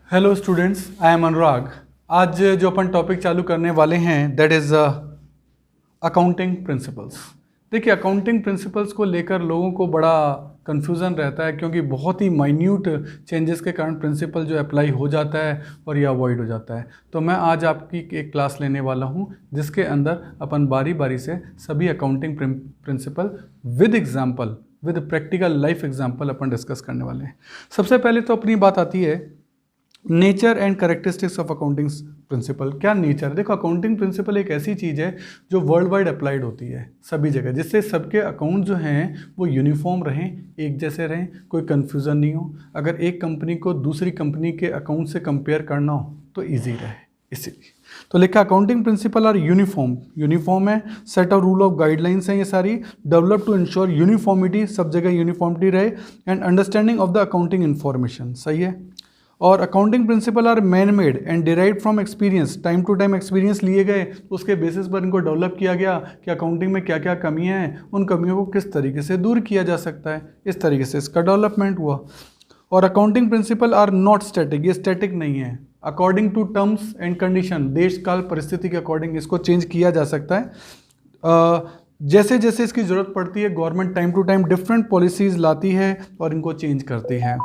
Hello students, I am अनुराग। आज जो अपन topic चालू करने वाले हैं दैट इज़ अकाउंटिंग प्रिंसिपल्स। देखिए, अकाउंटिंग प्रिंसिपल्स को लेकर लोगों को बड़ा कन्फ्यूज़न रहता है क्योंकि बहुत ही माइन्यूट चेंजेस के कारण प्रिंसिपल जो अप्लाई हो जाता है और या अवॉइड हो जाता है। तो मैं आज आपकी एक क्लास लेने वाला हूँ जिसके अंदर अपन बारी बारी से सभी accounting principle with example, with practical life example upon discuss करने वाले हैं। सबसे पहले तो अपनी बात आती है nature and characteristics of accounting principle. क्या नेचर? देखो, अकाउंटिंग प्रिंसिपल एक ऐसी चीज़ है जो वर्ल्ड वाइड अप्लाइड होती है सभी जगह, जिससे सबके अकाउंट जो हैं वो यूनिफॉर्म रहें, एक जैसे रहें, कोई कन्फ्यूज़न नहीं हो। अगर एक कंपनी को दूसरी कंपनी के अकाउंट से कंपेयर करना हो तो ईजी रहे, इसीलिए तो लिखा अकाउंटिंग प्रिंसिपल आर यूनिफॉर्म है, set of rule of guidelines हैं ये सारी, डेवलप टू इंश्योर यूनिफॉर्मिटी, सब जगह यूनिफॉर्मिटी रहे, and understanding of the accounting information. सही है। और accounting principle are man made and derived from experience, time to time experience लिए गए, उसके बेसिस पर इनको डेवलप किया गया कि अकाउंटिंग में क्या क्या कमियां हैं, उन कमियों को किस तरीके से दूर किया जा सकता है, इस तरीके से इसका डेवलपमेंट हुआ। और accounting principle are not static, ये स्टैटिक नहीं है, according to terms and condition, देश काल परिस्थिति के अकॉर्डिंग इसको चेंज किया जा सकता है। जैसे जैसे इसकी ज़रूरत पड़ती है government time to time different policies लाती है और इनको चेंज करती है।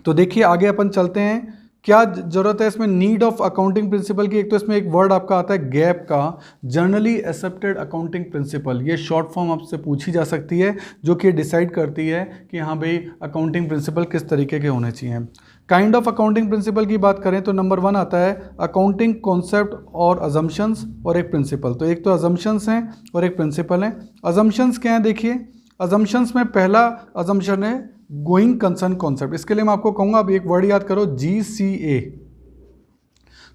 तो देखिए आगे अपन चलते हैं, क्या जरूरत है इसमें नीड ऑफ अकाउंटिंग प्रिंसिपल की। एक तो इसमें एक वर्ड आपका आता है गैप का, जनरली एक्सेप्टेड अकाउंटिंग प्रिंसिपल, ये शॉर्ट फॉर्म आपसे पूछी जा सकती है जो कि डिसाइड करती है कि हाँ भाई अकाउंटिंग प्रिंसिपल किस तरीके के होने चाहिए। काइंड ऑफ अकाउंटिंग प्रिंसिपल की बात करें तो नंबर 1 आता है अकाउंटिंग कॉन्सेप्ट और अजम्पशंस और एक प्रिंसिपल। तो एक तो अजम्पशंस हैं और एक प्रिंसिपल हैं। अजम्पशंस क्या है? देखिए, अजम्पशंस में पहला अजम्पशन है गोइंग कंसर्न कॉन्सेप्ट। इसके लिए मैं आपको कहूंगा, अब एक वर्ड याद करो, GCA।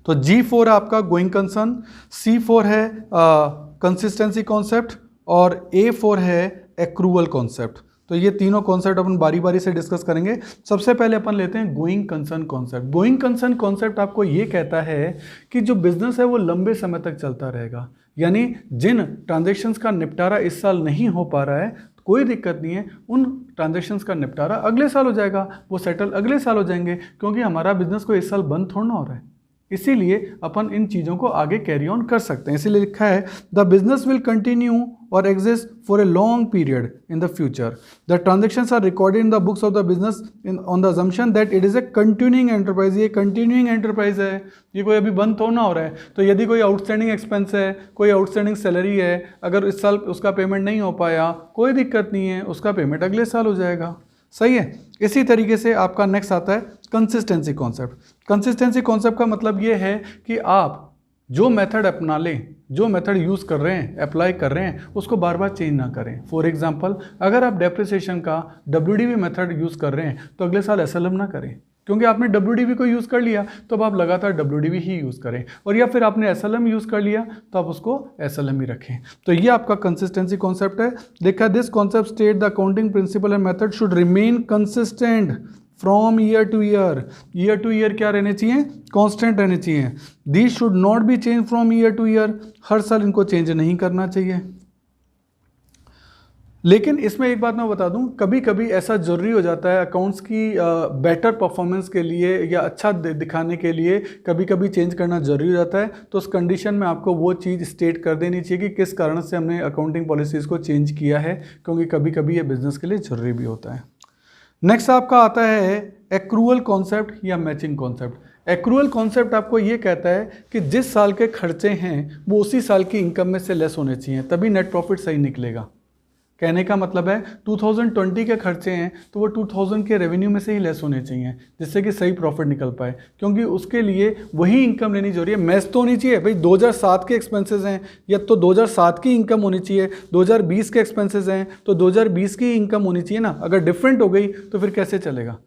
तो G4 है आपका गोइंग कंसर्न, C4 है कंसिस्टेंसी कॉन्सेप्ट और A4 है एक्रूवल कॉन्सेप्ट। तो ये तीनों कॉन्सेप्ट अपन बारी बारी से डिस्कस करेंगे। सबसे पहले अपन लेते हैं going concern concept. Going concern concept आपको ये कहता है कि जो बिजनेस है वो लंबे समय तक चलता रहेगा, यानी जिन ट्रांजेक्शन्स का निपटारा इस साल नहीं हो पा रहा है कोई दिक्कत नहीं है, उन ट्रांजैक्शंस का निपटारा अगले साल हो जाएगा, वो सेटल अगले साल हो जाएंगे, क्योंकि हमारा बिजनेस को इस साल बंद थोड़ा ना हो रहा है। इसीलिए अपन इन चीज़ों को आगे कैरी ऑन कर सकते हैं। इसीलिए लिखा है द बिजनेस विल कंटिन्यू और exist for a long period in the future. The transactions are recorded in the books of the business on the assumption that it is a continuing enterprise. ये continuing enterprise है, ये कोई अभी बंद थोड़ा ना हो रहा है। तो यदि कोई आउटस्टैंडिंग एक्सपेंस है, कोई आउटस्टैंडिंग सैलरी है, अगर इस साल उसका पेमेंट नहीं हो पाया कोई दिक्कत नहीं है, उसका पेमेंट अगले साल हो जाएगा। सही है। इसी तरीके से आपका नेक्स्ट आता है कंसिस्टेंसी कॉन्सेप्ट। कंसिस्टेंसी कॉन्सेप्ट का मतलब ये है कि आप जो मेथड अपना लें, जो मेथड यूज़ कर रहे हैं, अप्लाई कर रहे हैं, उसको बार बार चेंज ना करें। फॉर एग्जांपल, अगर आप डेप्रिसिएशन का WDV मेथड यूज़ कर रहे हैं तो अगले साल SLM ना करें, क्योंकि आपने WDV को यूज़ कर लिया तो अब आप लगातार WDV ही यूज़ करें। और या फिर आपने SLM यूज़ कर लिया तो आप उसको SLM ही रखें। तो ये आपका कंसिस्टेंसी कॉन्सेप्ट है। देखा, this concept state the accounting principle and method should remain consistent from year to year. Year to year क्या रहने चाहिए? कांस्टेंट रहने चाहिए। These should not be change from year to year, हर साल इनको चेंज नहीं करना चाहिए। लेकिन इसमें एक बात मैं बता दूं, कभी कभी ऐसा ज़रूरी हो जाता है अकाउंट्स की बेटर परफॉर्मेंस के लिए या अच्छा दिखाने के लिए कभी कभी चेंज करना ज़रूरी हो जाता है। तो उस कंडीशन में आपको वो चीज़ स्टेट कर देनी चाहिए कि किस कारण से हमने अकाउंटिंग पॉलिसीज़ को चेंज किया है, क्योंकि कभी कभी ये बिजनेस के लिए ज़रूरी भी होता है। नेक्स्ट आपका आता है एक्रूअल कॉन्सेप्ट या मैचिंग कॉन्सेप्ट। एक्रूअल कॉन्सेप्ट आपको ये कहता है कि जिस साल के खर्चे हैं वो उसी साल की इनकम में से लेस होने चाहिए, तभी नेट प्रॉफिट सही निकलेगा। कहने का मतलब है 2020 के खर्चे हैं तो वो 2000 के रेवेन्यू में से ही लेस होने चाहिए, जिससे कि सही प्रॉफिट निकल पाए, क्योंकि उसके लिए वही इनकम लेनी जरूरी है। मैच तो होनी चाहिए भाई, 2007 के एक्सपेंसेस हैं या तो 2007 की इनकम होनी चाहिए, 2020 के एक्सपेंसेस हैं तो 2020 की इनकम होनी चाहिए ना। अगर डिफरेंट हो गई तो फिर कैसे चलेगा?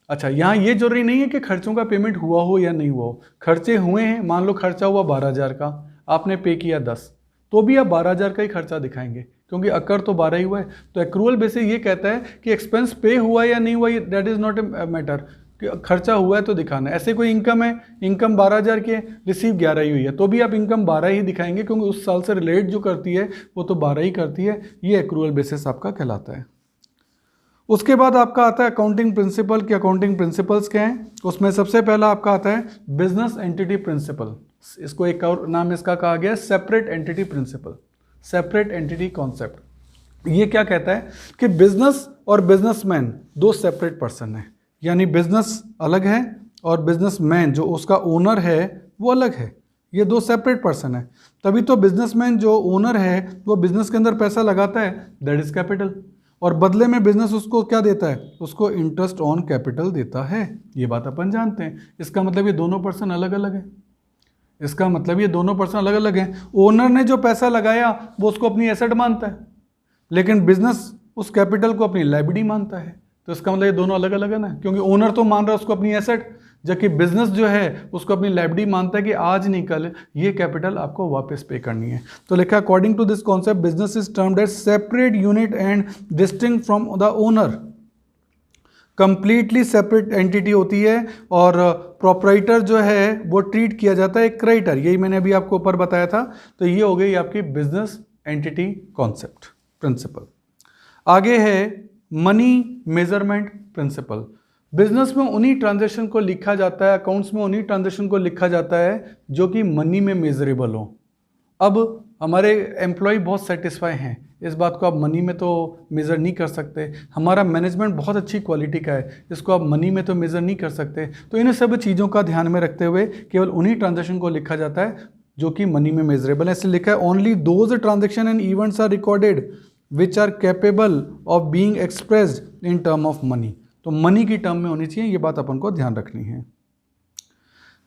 अच्छा, यहाँ ये जरूरी नहीं है कि खर्चों का पेमेंट हुआ हो या नहीं हुआ हो। खर्चे हुए हैं, मान लो खर्चा हुआ 12,000 का, आपने पे किया 10, तो भी आप 12,000 का ही खर्चा दिखाएंगे, क्योंकि अकर तो 12 ही हुआ है। तो एक्रूअल बेसिस ये कहता है कि एक्सपेंस पे हुआ या नहीं हुआ, that is not a matter, खर्चा हुआ है तो दिखाना है। ऐसे कोई इनकम है, इनकम 12,000 की है, रिसीव 11 ही हुई है, तो भी आप इनकम 12 ही दिखाएंगे, क्योंकि उस साल से रिलेट जो करती है वो तो 12 ही करती है। ये एक्रूअल बेसिस आपका कहलाता है। उसके बाद आपका आता है अकाउंटिंग प्रिंसिपल कि अकाउंटिंग प्रिंसिपल्स क्या हैं। उसमें सबसे पहला आपका आता है बिजनेस एंटिटी प्रिंसिपल। इसको एक और नाम इसका कहा गया है separate entity principle, separate entity concept. ये क्या कहता है कि बिजनेस और बिजनेसमैन दो सेपरेट पर्सन है, यानी बिजनेस अलग है और बिजनेसमैन जो उसका ओनर है वो अलग है। ये दो सेपरेट पर्सन है। तभी तो बिजनेसमैन जो ओनर है वो बिजनेस के अंदर पैसा लगाता है, दैट इज कैपिटल, और बदले में बिजनेस उसको क्या देता है, उसको इंटरेस्ट ऑन कैपिटल देता है। ये बात अपन जानते हैं। इसका मतलब ये दोनों पर्सन अलग अलग है। इसका मतलब ये दोनों पर्सन अलग अलग हैं। ओनर ने जो पैसा लगाया वो उसको अपनी एसेट मानता है, लेकिन बिजनेस उस कैपिटल को अपनी लायबिलिटी मानता है। तो इसका मतलब ये दोनों अलग अलग है ना, क्योंकि ओनर तो मान रहा है उसको अपनी एसेट, जबकि बिजनेस जो है उसको अपनी लायबिलिटी मानता है कि आज नहीं कल ये कैपिटल आपको वापस पे करनी है। तो लिखा according to this concept business is termed as separate unit and distinct from the owner. Completely separate entity होती है और प्रोपराइटर जो है वो ट्रीट किया जाता है एक क्रेडिटर। यही मैंने अभी आपको ऊपर बताया था। तो ये हो गई आपकी बिजनेस एंटिटी कॉन्सेप्ट प्रिंसिपल। आगे है मनी मेजरमेंट प्रिंसिपल। बिजनेस में उन्हीं ट्रांजैक्शन को लिखा जाता है, अकाउंट्स में उन्हीं ट्रांजैक्शन को लिखा जाता है जो कि मनी में मेजरेबल हो। अब हमारे एम्प्लॉय बहुत सेटिस्फाई हैं, इस बात को आप मनी में तो मेज़र नहीं कर सकते। हमारा मैनेजमेंट बहुत अच्छी क्वालिटी का है, इसको आप मनी में तो मेज़र नहीं कर सकते। तो इन सब चीज़ों का ध्यान में रखते हुए केवल उन्हीं ट्रांजैक्शन को लिखा जाता है जो कि मनी में मेजरेबल है। इसलिए लिखा है only those transaction and events are recorded which are capable of being expressed in term of money. तो मनी की टर्म में होनी चाहिए, ये बात अपन को ध्यान रखनी है।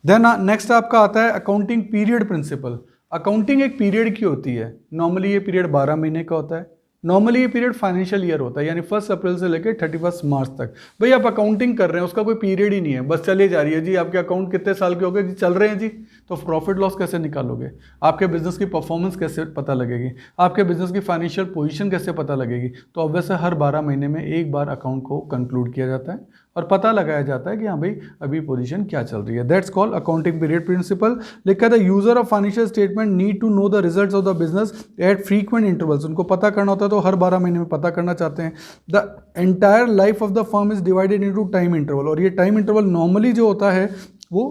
देन नेक्स्ट आपका आता है अकाउंटिंग पीरियड प्रिंसिपल। अकाउंटिंग एक पीरियड की होती है। नॉर्मली ये पीरियड 12 महीने का होता है। नॉर्मली ये पीरियड फाइनेंशियल ईयर होता है, यानी 1 अप्रैल से लेकर 31 मार्च तक। भाई आप अकाउंटिंग कर रहे हैं, उसका कोई पीरियड ही नहीं है, बस चली जा रही है जी। आपके अकाउंट कितने साल के हो गए जी, चल रहे हैं जी। तो प्रॉफिट लॉस कैसे निकालोगे, आपके बिजनेस की परफॉर्मेंस कैसे पता लगेगी, आपके बिजनेस की फाइनेंशियल पोजीशन कैसे पता लगेगी। तो ऑब्वियस हर 12 महीने में एक बार अकाउंट को कंक्लूड किया जाता है और पता लगाया जाता है कि हाँ भाई अभी पोजीशन क्या चल रही है। That's called accounting period principle. लिखा the user of financial statement need to know the results of the business at frequent intervals. उनको पता करना होता है तो हर 12 महीने में पता करना चाहते हैं। The entire life of the firm is divided into time interval, और ये टाइम इंटरवल नॉर्मली जो होता है वो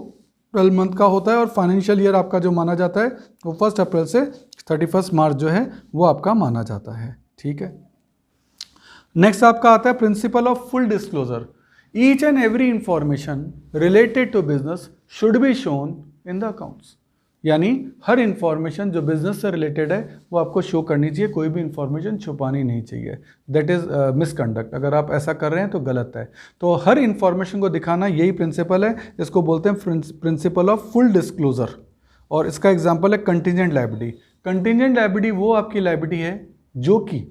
12 मंथ का होता है, और फाइनेंशियल ईयर आपका जो माना जाता है वो 1 अप्रैल से 31 मार्च जो है वो आपका माना जाता है। ठीक है। नेक्स्ट आपका आता है principle of full disclosure. Each and every information related to business should be shown in the accounts। यानी हर इंफॉर्मेशन जो बिजनेस से रिलेटेड है वो आपको शो करनी चाहिए, कोई भी इंफॉर्मेशन छुपानी नहीं चाहिए। That is misconduct. अगर आप ऐसा कर रहे हैं तो गलत है। तो हर इंफॉर्मेशन को दिखाना यही प्रिंसिपल है, इसको बोलते हैं प्रिंसिपल ऑफ फुल डिस्क्लोजर। और इसका एग्जाम्पल है कंटिजेंट लायबिलिटी। कंटिजेंट लायबिलिटी वो आपकी लायबिलिटी है जो कि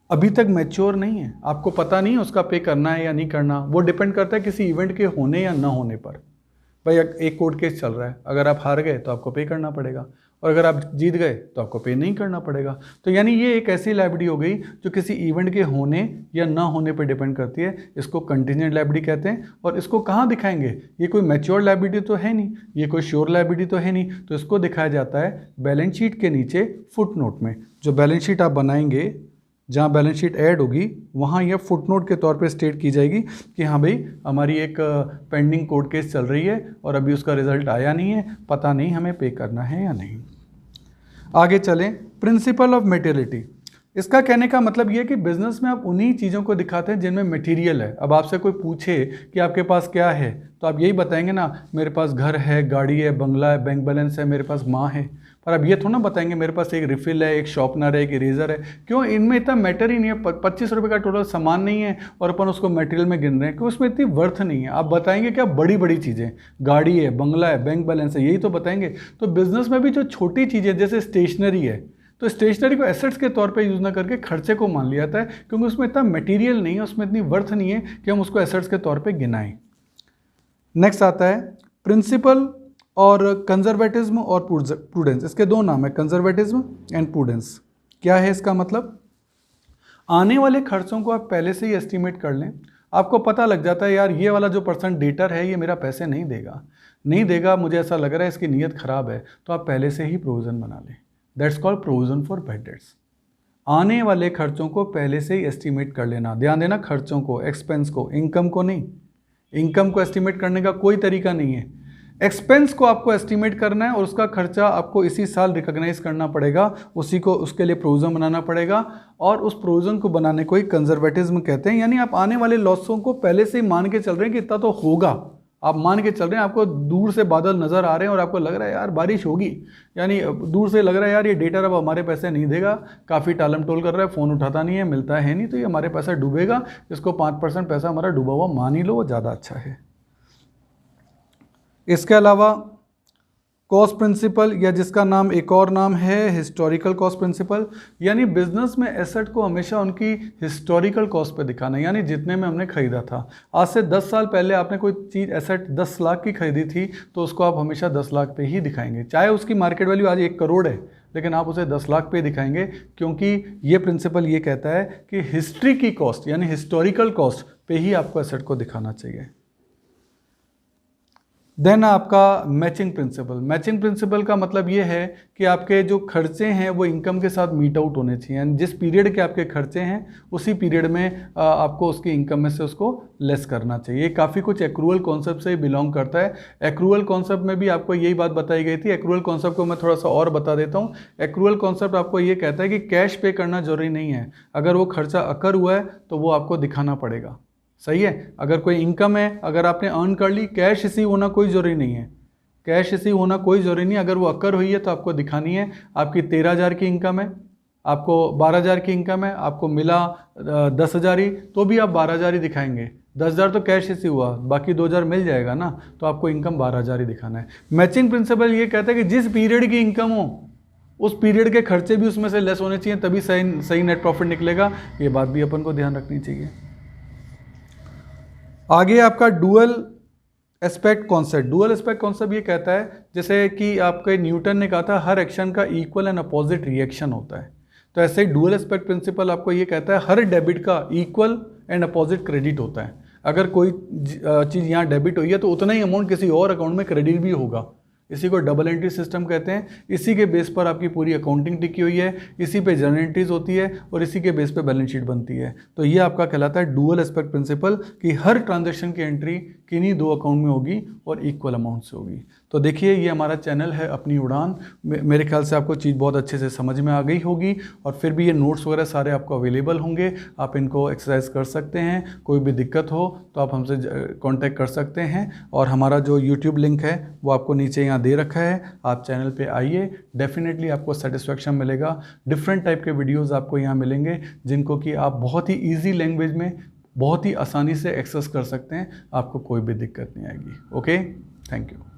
अभी तक मैच्योर नहीं है, आपको पता नहीं है उसका पे करना है या नहीं करना। वो डिपेंड करता है किसी इवेंट के होने या ना होने पर। भाई एक कोर्ट केस चल रहा है, अगर आप हार गए तो आपको पे करना पड़ेगा, और अगर आप जीत गए तो आपको पे नहीं करना पड़ेगा। तो यानी ये एक ऐसी लायबिलिटी हो गई जो किसी इवेंट के होने या ना होने पर डिपेंड करती है। इसको कंटिजेंट लायबिलिटी कहते हैं। और इसको कहाँ दिखाएंगे, ये कोई मैच्योर लायबिलिटी तो है नहीं, ये कोई श्योर लायबिलिटी तो है नहीं। तो इसको दिखाया जाता है बैलेंस शीट के नीचे फुट नोट में। जो बैलेंस शीट आप बनाएंगे, जहाँ बैलेंस शीट ऐड होगी वहाँ यह फुटनोट के तौर पे स्टेट की जाएगी कि हाँ भाई हमारी एक पेंडिंग कोर्ट केस चल रही है और अभी उसका रिजल्ट आया नहीं है, पता नहीं हमें पे करना है या नहीं। आगे चलें, प्रिंसिपल ऑफ मेटेरियलिटी। इसका कहने का मतलब ये है कि बिजनेस में आप उन्हीं चीज़ों को दिखाते हैं जिनमें मटेरियल है। अब आपसे कोई पूछे कि आपके पास क्या है तो आप यही बताएंगे ना, मेरे पास घर है, गाड़ी है, बंगला है, बैंक बैलेंस है, मेरे पास माँ है। पर अब ये थोड़ा ना बताएंगे मेरे पास एक रिफिल है, एक शॉर्पनर है, एक इरेजर है। क्यों? इनमें इतना मैटर ही नहीं है। 25 रुपये का टोटल सामान नहीं है और अपन उसको मटेरियल में गिन रहे हैं, क्यों? उसमें इतनी वर्थ नहीं है। आप बताएंगे क्या? बड़ी बड़ी चीज़ें, गाड़ी है, बंगला है, बैंक बैलेंस है, यही तो बताएंगे। तो बिजनेस में भी जो छोटी चीज़ें जैसे स्टेशनरी है, तो स्टेशनरी को एसेट्स के तौर पे यूज़ ना करके खर्चे को मान लिया जाता है, क्योंकि उसमें इतना मटेरियल नहीं है, उसमें इतनी वर्थ नहीं है कि हम उसको एसेट्स के तौर पे गिनाएं। नेक्स्ट आता है प्रिंसिपल और कंजर्वेटिज्म और प्रूडेंस। इसके दो नाम है, कंजर्वेटिज्म एंड प्रूडेंस। क्या है इसका मतलब? आने वाले खर्चों को आप पहले से ही एस्टिमेट कर लें। आपको पता लग जाता है यार ये वाला जो पर्सन डेटर है ये मेरा पैसे नहीं देगा, मुझे ऐसा लग रहा है इसकी नीयत ख़राब है, तो आप पहले से ही प्रोविज़न बना लें। That's called provision for bad debts. आने वाले खर्चों को पहले से ही एस्टिमेट कर लेना। ध्यान देना, खर्चों को, एक्सपेंस को, इनकम को नहीं। इनकम को एस्टिमेट करने का कोई तरीका नहीं है। एक्सपेंस को आपको एस्टिमेट करना है और उसका खर्चा आपको इसी साल रिकॉग्नाइज करना पड़ेगा, उसी को, उसके लिए प्रोविजन बनाना पड़ेगा, और उस प्रोविजन को बनाने को ही कंजर्वेटिज्म कहते हैं। यानी आप आने वाले लॉसों को पहले से ही मान के चल रहे हैं कि इतना तो होगा, आप मान के चल रहे हैं। आपको दूर से बादल नज़र आ रहे हैं और आपको लग रहा है यार बारिश होगी, यानी दूर से लग रहा है यार ये डेटर अब हमारे पैसे नहीं देगा, काफ़ी टालम टोल कर रहा है, फ़ोन उठाता नहीं है, मिलता है नहीं, तो ये हमारे पैसा डूबेगा, इसको 5% पैसा हमारा डूबा हुआ मान ही लो, वो ज़्यादा अच्छा है। इसके अलावा कॉस्ट प्रिंसिपल, या जिसका नाम एक और नाम है हिस्टोरिकल कॉस्ट प्रिंसिपल, यानी बिजनेस में एसेट को हमेशा उनकी हिस्टोरिकल कॉस्ट पे दिखाना है, यानी जितने में हमने खरीदा था। आज से 10 साल पहले आपने कोई चीज़ एसेट 10 लाख की खरीदी थी तो उसको आप हमेशा 10 लाख पे ही दिखाएंगे, चाहे उसकी मार्केट वैल्यू आज 1 करोड़ है, लेकिन आप उसे 10 लाख पे दिखाएंगे, क्योंकि ये प्रिंसिपल ये कहता है कि हिस्ट्री की कॉस्ट यानी हिस्टोरिकल कॉस्ट पे ही आपको एसेट को दिखाना चाहिए। देन आपका मैचिंग प्रिंसिपल। मैचिंग प्रिंसिपल का मतलब ये है कि आपके जो खर्चे हैं वो इनकम के साथ मीट आउट होने चाहिए, यानी जिस पीरियड के आपके खर्चे हैं उसी पीरियड में आपको उसकी इनकम में से उसको लेस करना चाहिए। काफ़ी कुछ एक्रूअल कॉन्सेप्ट से बिलोंग करता है। एक्रूअल कॉन्सेप्ट में भी आपको यही बात बताई गई थी। एक्रूअल कॉन्सेप्ट को मैं थोड़ा सा और बता देता हूँ। एक्रूअल कॉन्सेप्ट आपको ये कहता है कि कैश पे करना जरूरी नहीं है, अगर वो खर्चा अकर हुआ है तो वो आपको दिखाना पड़ेगा, सही है। अगर कोई इनकम है, अगर आपने अर्न कर ली, कैश रिसीव होना कोई ज़रूरी नहीं है, कैश रिसीव होना कोई ज़रूरी नहीं। अगर वो अकर हुई है तो आपको दिखानी है। आपकी 13,000 की इनकम है, आपको 12,000 की इनकम है, आपको मिला 10,000 ही, तो भी आप 12,000 ही दिखाएंगे। 10,000 तो कैश रिसीव हुआ, बाकी 2,000 मिल जाएगा ना, तो आपको इनकम 12,000 ही दिखाना है। मैचिंग प्रिंसिपल ये कहता है कि जिस पीरियड की इनकम हो उस पीरियड के खर्चे भी उसमें से लेस होने चाहिए, तभी सही नेट प्रॉफिट निकलेगा। ये बात भी अपन को ध्यान रखनी चाहिए। आगे आपका dual aspect concept. Dual aspect concept ये कहता है, जैसे कि आपके न्यूटन ने कहा था हर एक्शन का इक्वल एंड अपोजिट रिएक्शन होता है, तो ऐसे ही डुअल एस्पेक्ट प्रिंसिपल आपको ये कहता है हर डेबिट का इक्वल एंड अपोजिट क्रेडिट होता है। अगर कोई चीज़ यहाँ डेबिट हुई है तो उतना ही अमाउंट किसी और अकाउंट में क्रेडिट भी होगा। इसी को डबल एंट्री सिस्टम कहते हैं। इसी के बेस पर आपकी पूरी अकाउंटिंग टिकी हुई है, इसी पे जर्नल एंट्रीज होती है और इसी के बेस पे बैलेंस शीट बनती है। तो ये आपका कहलाता है डुअल एस्पेक्ट प्रिंसिपल, कि हर ट्रांजैक्शन की एंट्री किन्हीं 2 अकाउंट में होगी और इक्वल अमाउंट से होगी। तो देखिए, ये हमारा चैनल है अपनी उड़ान। मेरे ख्याल से आपको चीज़ बहुत अच्छे से समझ में आ गई होगी, और फिर भी ये नोट्स वगैरह सारे आपको अवेलेबल होंगे, आप इनको एक्सरसाइज कर सकते हैं। कोई भी दिक्कत हो तो आप हमसे कांटेक्ट कर सकते हैं, और हमारा जो यूट्यूब लिंक है वो आपको नीचे यहाँ दे रखा है। आप चैनल पे आइए, डेफिनेटली आपको सेटिस्फेक्शन मिलेगा। डिफरेंट टाइप के वीडियोज़ आपको यहाँ मिलेंगे, जिनको कि आप बहुत ही ईजी लैंग्वेज में बहुत ही आसानी से एक्सेस कर सकते हैं, आपको कोई भी दिक्कत नहीं आएगी। Okay, thank you.